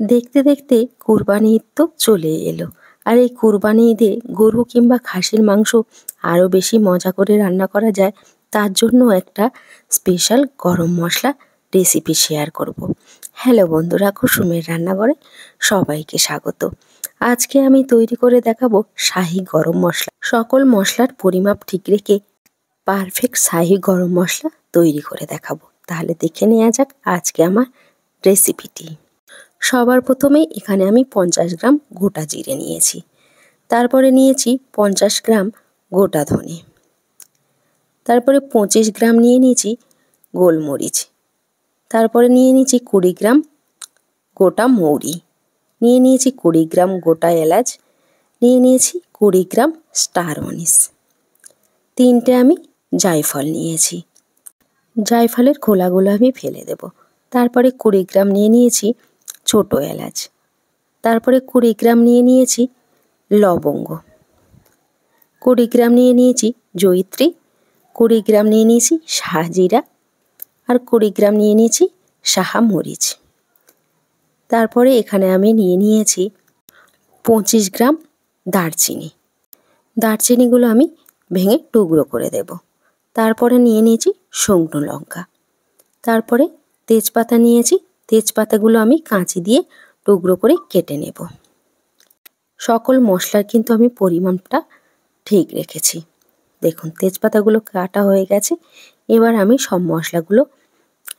দেখতে দেখতে কুরবানি ঈদ তো চলে এলো। আর এই কুরবানি ঈদে গরু কিংবা খাসির মাংস আরও বেশি মজা করে রান্না করা যায়, তার জন্য একটা স্পেশাল গরম মশলা রেসিপি শেয়ার করব। হ্যালো বন্ধুরা, কুসুমের রান্নাঘরে সবাইকে স্বাগত। আজকে আমি তৈরি করে দেখাবো শাহি গরম মশলা। সকল মশলার পরিমাপ ঠিক রেখে পারফেক্ট শাহি গরম মশলা তৈরি করে দেখাবো। তাহলে দেখে নেওয়া যাক আজকে আমার রেসিপিটি। সবার প্রথমে এখানে আমি 50 গ্রাম গোটা জিরে নিয়েছি, তারপরে নিয়েছি 50 গ্রাম গোটা ধনে, তারপরে 25 গ্রাম নিয়ে নিয়েছি গোলমরিচ, তারপরে নিয়ে নিয়েছি 20 গ্রাম গোটা মৌরি, নিয়ে নিয়েছি 20 গ্রাম গোটা এলাচ, নিয়ে নিয়েছি 20 গ্রাম স্টার অনিস, 3টে আমি জায়ফল নিয়েছি। জায়ফলের খোলাগুলো আমি ফেলে দেব। তারপরে 20 গ্রাম নিয়ে নিয়েছি ছোটো এলাচ, তারপরে 20 গ্রাম নিয়ে নিয়েছি লবঙ্গ, 20 গ্রাম নিয়ে নিয়েছি জয়িত্রী, 20 গ্রাম নিয়ে নিয়েছি শাহজিরা, আর 20 গ্রাম নিয়ে নিয়েছি শাহা মরিচ। তারপরে এখানে আমি নিয়ে নিয়েছি 25 গ্রাম দারচিনি। দারচিনিগুলো আমি ভেঙে টুকরো করে দেব। তারপরে নিয়ে নিয়েছি শুকনো লঙ্কা, তারপরে তেজপাতা নিয়েছি। তেজপাতাগুলো আমি কাঁচি দিয়ে টুকরো করে কেটে নেব। সকল মশলার কিন্তু আমি পরিমাণটা ঠিক রেখেছি। দেখুন তেজপাতাগুলো কাটা হয়ে গেছে। এবার আমি সব মশলাগুলো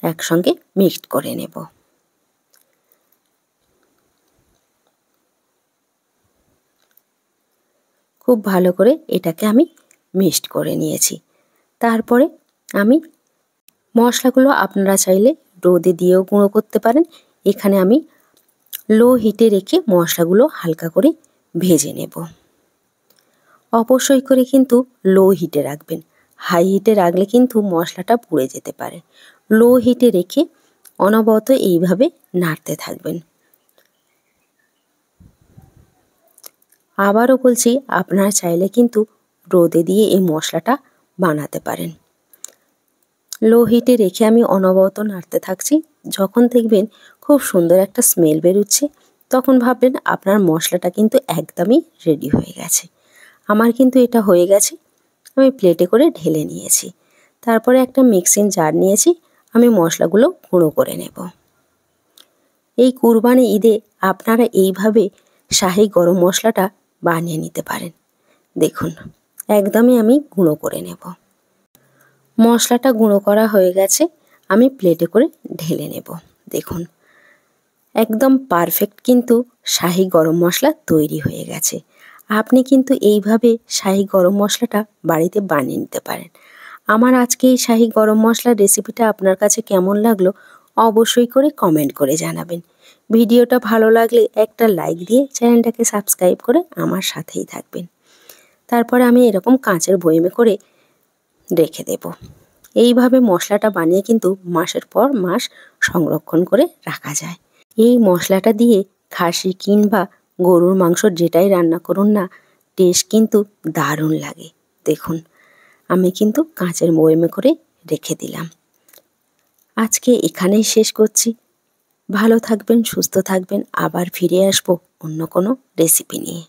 একসঙ্গে মিক্সড করে নেব। খুব ভালো করে এটাকে আমি মিক্সড করে নিয়েছি। তারপরে আমি মশলাগুলো আপনারা চাইলে রোদে দিয়েও গুঁড়ো করতে পারেন। এখানে আমি লো হিটে রেখে মশলাগুলো হালকা করে ভেজে নেব। অবশ্যই করে কিন্তু লো হিটে রাখবেন। হাই হিটে রাখলে কিন্তু মশলাটা পুড়ে যেতে পারে। লো হিটে রেখে অনবরত এইভাবে নাড়তে থাকবেন। আবারও বলছি, আপনারা চাইলে কিন্তু রোদে দিয়ে এই মশলাটা বানাতে পারেন। লো হিটে রেখে আমি অনবরত নাড়তে থাকছি। যখন দেখবেন খুব সুন্দর একটা স্মেল বেরোচ্ছে, তখন ভাববেন আপনার মশলাটা কিন্তু একদমই রেডি হয়ে গেছে। আমার কিন্তু এটা হয়ে গেছে। আমি প্লেটে করে ঢেলে নিয়েছি। তারপরে একটা মিক্সিং জার নিয়েছি। আমি মশলাগুলো গুঁড়ো করে নেব। এই কুরবানি ঈদে আপনারা এইভাবে শাহি গরম মশলাটা বানিয়ে নিতে পারেন। দেখুন একদমই আমি গুঁড়ো করে নেব। মশলাটা গুঁড়ো করা হয়ে গেছে। আমি প্লেটে করে ঢেলে নেব। দেখুন একদম পারফেক্ট কিন্তু শাহি গরম মশলা তৈরি হয়ে গেছে। আপনি কিন্তু এইভাবে শাহি গরম মশলাটা বাড়িতে বানিয়ে নিতে পারেন। আমার আজকে এই শাহি গরম মশলার রেসিপিটা আপনার কাছে কেমন লাগলো অবশ্যই করে কমেন্ট করে জানাবেন। ভিডিওটা ভালো লাগলে একটা লাইক দিয়ে চ্যানেলটাকে সাবস্ক্রাইব করে আমার সাথেই থাকবেন। তারপরে আমি এরকম কাঁচের বয়ামে করে রেখে দেব। এইভাবে মশলাটা বানিয়ে কিন্তু মাসের পর মাস সংরক্ষণ করে রাখা যায়। এই মশলাটা দিয়ে খাসি কিংবা গরুর মাংস যেটাই রান্না করুন না, টেস্ট কিন্তু দারুণ লাগে। দেখুন আমি কিন্তু কাঁচের বয়ামে করে রেখে দিলাম। আজকে এখানেই শেষ করছি। ভালো থাকবেন, সুস্থ থাকবেন। আবার ফিরে আসবো অন্য কোনো রেসিপি নিয়ে।